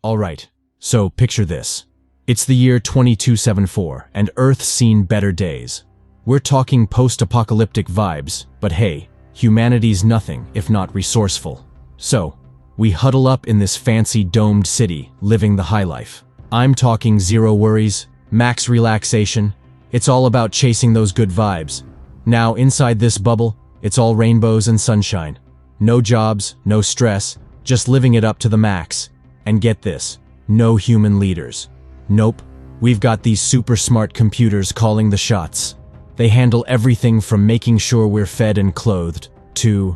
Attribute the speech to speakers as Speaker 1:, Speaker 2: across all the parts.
Speaker 1: Alright, so picture this. It's the year 2274, and Earth's seen better days. We're talking post-apocalyptic vibes, but hey, humanity's nothing if not resourceful. So, we huddle up in this fancy domed city, living the high life. I'm talking zero worries, max relaxation. It's all about chasing those good vibes. Now, inside this bubble, it's all rainbows and sunshine. No jobs, no stress, just living it up to the max. And get this, no human leaders. Nope, we've got these super smart computers calling the shots. They handle everything from making sure we're fed and clothed, to,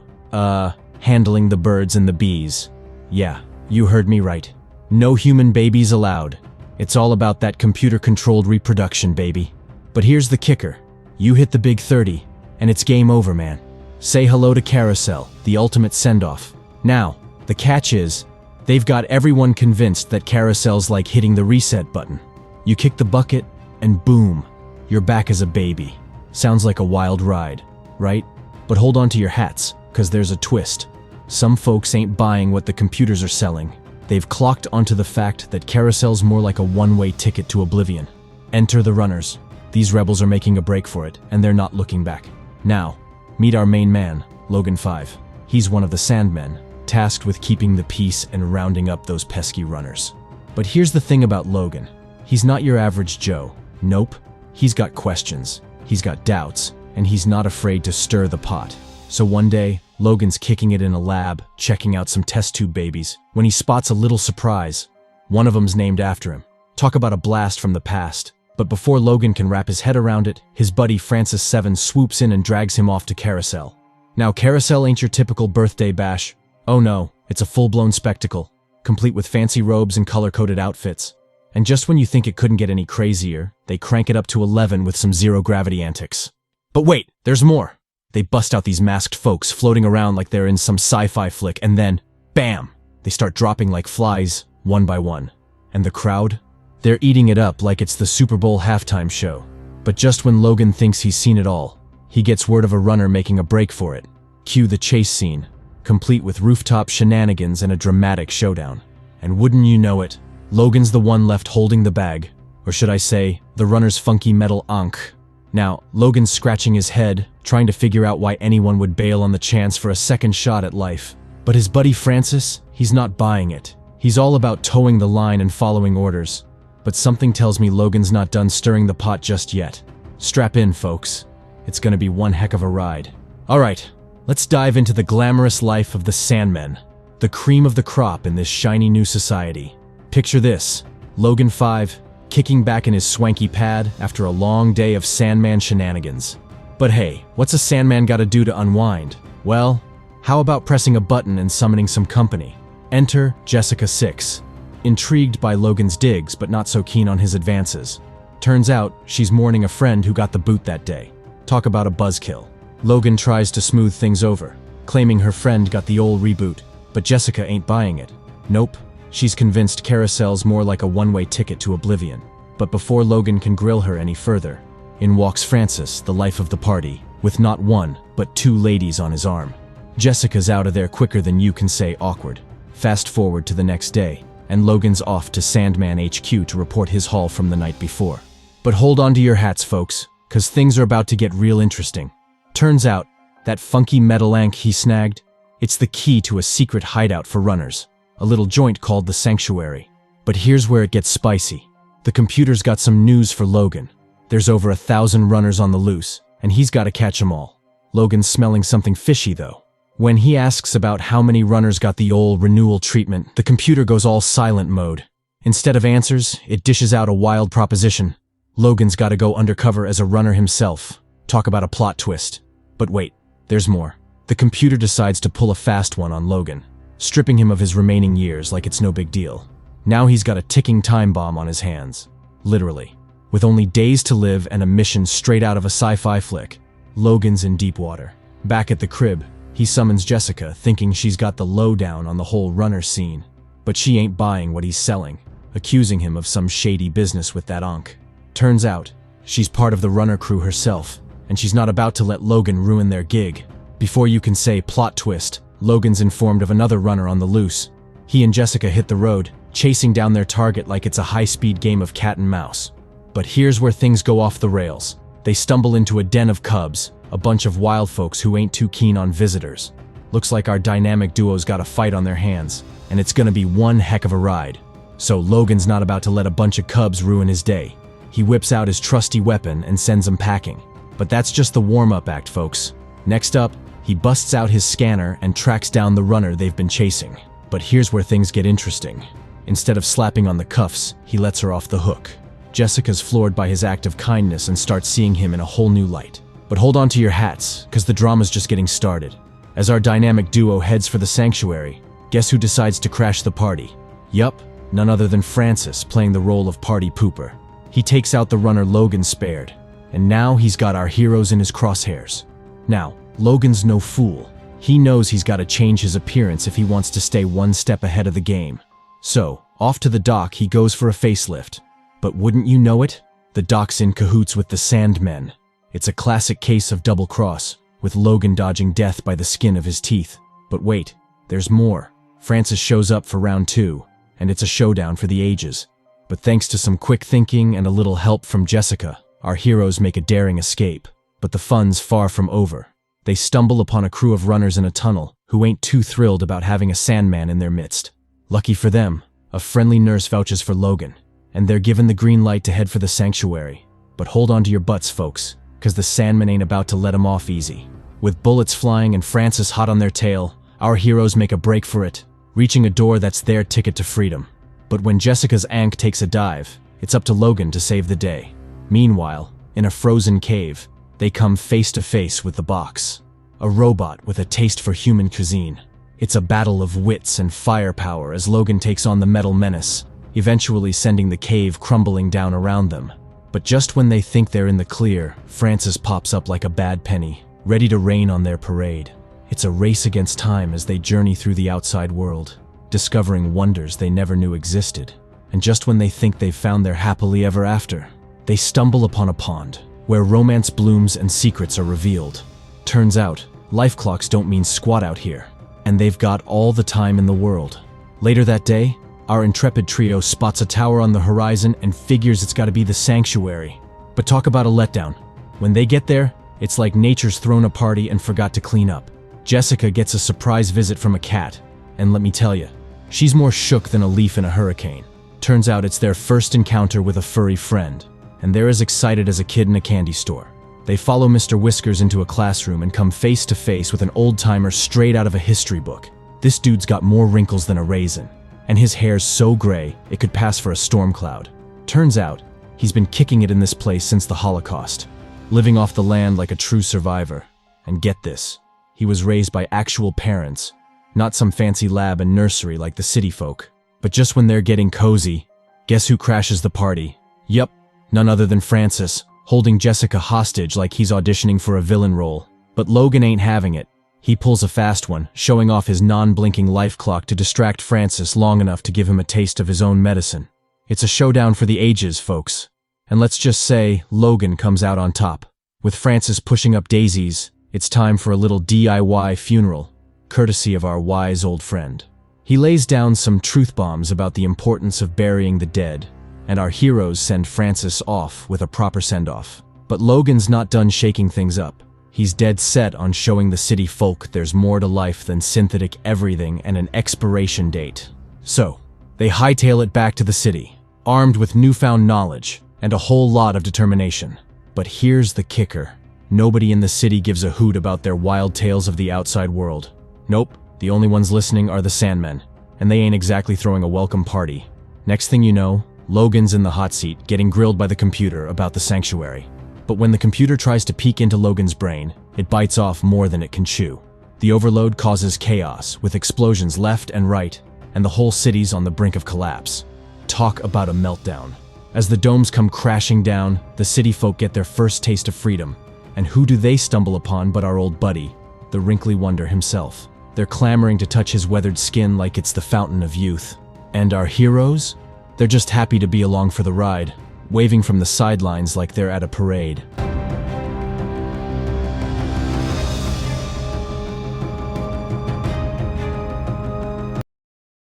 Speaker 1: handling the birds and the bees. Yeah, you heard me right. No human babies allowed. It's all about that computer-controlled reproduction, baby. But here's the kicker. You hit the big 30, and it's game over, man. Say hello to Carousel, the ultimate send-off. Now, the catch is, they've got everyone convinced that Carousel's like hitting the reset button. You kick the bucket, and boom, you're back as a baby. Sounds like a wild ride, right? But hold on to your hats, cause there's a twist. Some folks ain't buying what the computers are selling. They've clocked onto the fact that Carousel's more like a one-way ticket to oblivion. Enter the runners. These rebels are making a break for it, and they're not looking back. Now, meet our main man, Logan 5. He's one of the Sandmen, tasked with keeping the peace and rounding up those pesky runners. But here's the thing about Logan. He's not your average Joe. Nope. He's got questions. He's got doubts, and he's not afraid to stir the pot. So one day, Logan's kicking it in a lab, checking out some test tube babies, when he spots a little surprise. One of them's named after him. Talk about a blast from the past. But before Logan can wrap his head around it, his buddy Francis 7 swoops in and drags him off to Carousel. Now, Carousel ain't your typical birthday bash. Oh no, it's a full-blown spectacle, complete with fancy robes and color-coded outfits. And just when you think it couldn't get any crazier, they crank it up to 11 with some zero-gravity antics. But wait, there's more! They bust out these masked folks floating around like they're in some sci-fi flick, and then, bam! They start dropping like flies, one by one. And the crowd? They're eating it up like it's the Super Bowl halftime show. But just when Logan thinks he's seen it all, he gets word of a runner making a break for it. Cue the chase scene, complete with rooftop shenanigans and a dramatic showdown. And wouldn't you know it, Logan's the one left holding the bag, or should I say, the runner's funky metal ankh. Now, Logan's scratching his head, trying to figure out why anyone would bail on the chance for a second shot at life. But his buddy Francis, he's not buying it. He's all about towing the line and following orders. But something tells me Logan's not done stirring the pot just yet. Strap in, folks. It's gonna be one heck of a ride. Alright, let's dive into the glamorous life of the Sandmen, the cream of the crop in this shiny new society. Picture this, Logan 5, kicking back in his swanky pad after a long day of Sandman shenanigans. But hey, what's a Sandman gotta do to unwind? Well, how about pressing a button and summoning some company? Enter Jessica 6. Intrigued by Logan's digs, but not so keen on his advances. Turns out, she's mourning a friend who got the boot that day. Talk about a buzzkill. Logan tries to smooth things over, claiming her friend got the old reboot, but Jessica ain't buying it. Nope, she's convinced Carousel's more like a one-way ticket to oblivion. But before Logan can grill her any further, in walks Francis, the life of the party, with not one, but two ladies on his arm. Jessica's out of there quicker than you can say awkward. Fast forward to the next day, and Logan's off to Sandman HQ to report his haul from the night before. But hold on to your hats, folks, cause things are about to get real interesting. Turns out, that funky metal ankh he snagged, it's the key to a secret hideout for runners, a little joint called the Sanctuary. But here's where it gets spicy. The computer's got some news for Logan. There's over 1,000 runners on the loose, and he's gotta catch 'em all. Logan's smelling something fishy, though. When he asks about how many runners got the old renewal treatment, the computer goes all silent mode. Instead of answers, it dishes out a wild proposition. Logan's gotta go undercover as a runner himself. Talk about a plot twist. But wait, there's more. The computer decides to pull a fast one on Logan, stripping him of his remaining years like it's no big deal. Now he's got a ticking time bomb on his hands. Literally. With only days to live and a mission straight out of a sci-fi flick, Logan's in deep water. Back at the crib, he summons Jessica, thinking she's got the lowdown on the whole runner scene. But she ain't buying what he's selling, accusing him of some shady business with that ankh. Turns out, she's part of the runner crew herself, and she's not about to let Logan ruin their gig. Before you can say plot twist, Logan's informed of another runner on the loose. He and Jessica hit the road, chasing down their target like it's a high-speed game of cat and mouse. But here's where things go off the rails. They stumble into a den of cubs, a bunch of wild folks who ain't too keen on visitors. Looks like our dynamic duo's got a fight on their hands, and it's gonna be one heck of a ride. So Logan's not about to let a bunch of cubs ruin his day. He whips out his trusty weapon and sends them packing. But that's just the warm-up act, folks. Next up, he busts out his scanner and tracks down the runner they've been chasing. But here's where things get interesting. Instead of slapping on the cuffs, he lets her off the hook. Jessica's floored by his act of kindness and starts seeing him in a whole new light. But hold on to your hats, because the drama's just getting started. As our dynamic duo heads for the sanctuary, guess who decides to crash the party? Yup, none other than Francis, playing the role of party pooper. He takes out the runner Logan spared, and now he's got our heroes in his crosshairs. Now, Logan's no fool. He knows he's got to change his appearance if he wants to stay one step ahead of the game. So, off to the dock he goes for a facelift. But wouldn't you know it? The dock's in cahoots with the Sandmen. It's a classic case of double cross, with Logan dodging death by the skin of his teeth. But wait, there's more. Francis shows up for round 2, and it's a showdown for the ages. But thanks to some quick thinking and a little help from Jessica, our heroes make a daring escape. But the fun's far from over. They stumble upon a crew of runners in a tunnel who ain't too thrilled about having a Sandman in their midst. Lucky for them, a friendly nurse vouches for Logan, and they're given the green light to head for the sanctuary. But hold on to your butts, folks, because the Sandman ain't about to let them off easy. With bullets flying and Francis hot on their tail, our heroes make a break for it, reaching a door that's their ticket to freedom. But when Jessica's Ankh takes a dive, it's up to Logan to save the day. Meanwhile, in a frozen cave, they come face to face with the box, a robot with a taste for human cuisine. It's a battle of wits and firepower as Logan takes on the metal menace, eventually sending the cave crumbling down around them. But just when they think they're in the clear, Francis pops up like a bad penny, ready to rain on their parade. It's a race against time as they journey through the outside world, discovering wonders they never knew existed. And just when they think they've found their happily ever after, they stumble upon a pond, where romance blooms and secrets are revealed. Turns out, life clocks don't mean squat out here, and they've got all the time in the world. Later that day, our intrepid trio spots a tower on the horizon and figures it's gotta be the sanctuary. But talk about a letdown. When they get there, it's like nature's thrown a party and forgot to clean up. Jessica gets a surprise visit from a cat, and let me tell you, she's more shook than a leaf in a hurricane. Turns out it's their first encounter with a furry friend, and they're as excited as a kid in a candy store. They follow Mr. Whiskers into a classroom and come face to face with an old-timer straight out of a history book. This dude's got more wrinkles than a raisin, and his hair's so gray it could pass for a storm cloud. Turns out, he's been kicking it in this place since the Holocaust, living off the land like a true survivor. And get this, he was raised by actual parents, not some fancy lab and nursery like the city folk. But just when they're getting cozy, guess who crashes the party? Yup, none other than Francis, holding Jessica hostage like he's auditioning for a villain role. But Logan ain't having it. He pulls a fast one, showing off his non-blinking life clock to distract Francis long enough to give him a taste of his own medicine. It's a showdown for the ages, folks. And let's just say, Logan comes out on top. With Francis pushing up daisies, it's time for a little DIY funeral, courtesy of our wise old friend. He lays down some truth bombs about the importance of burying the dead, and our heroes send Francis off with a proper send-off. But Logan's not done shaking things up. He's dead set on showing the city folk there's more to life than synthetic everything and an expiration date. So, they hightail it back to the city, armed with newfound knowledge and a whole lot of determination. But here's the kicker. Nobody in the city gives a hoot about their wild tales of the outside world. Nope, the only ones listening are the Sandmen, and they ain't exactly throwing a welcome party. Next thing you know, Logan's in the hot seat, getting grilled by the computer about the sanctuary. But when the computer tries to peek into Logan's brain, it bites off more than it can chew. The overload causes chaos, with explosions left and right, and the whole city's on the brink of collapse. Talk about a meltdown. As the domes come crashing down, the city folk get their first taste of freedom. And who do they stumble upon but our old buddy, the wrinkly wonder himself? They're clamoring to touch his weathered skin like it's the fountain of youth. And our heroes? They're just happy to be along for the ride, waving from the sidelines like they're at a parade.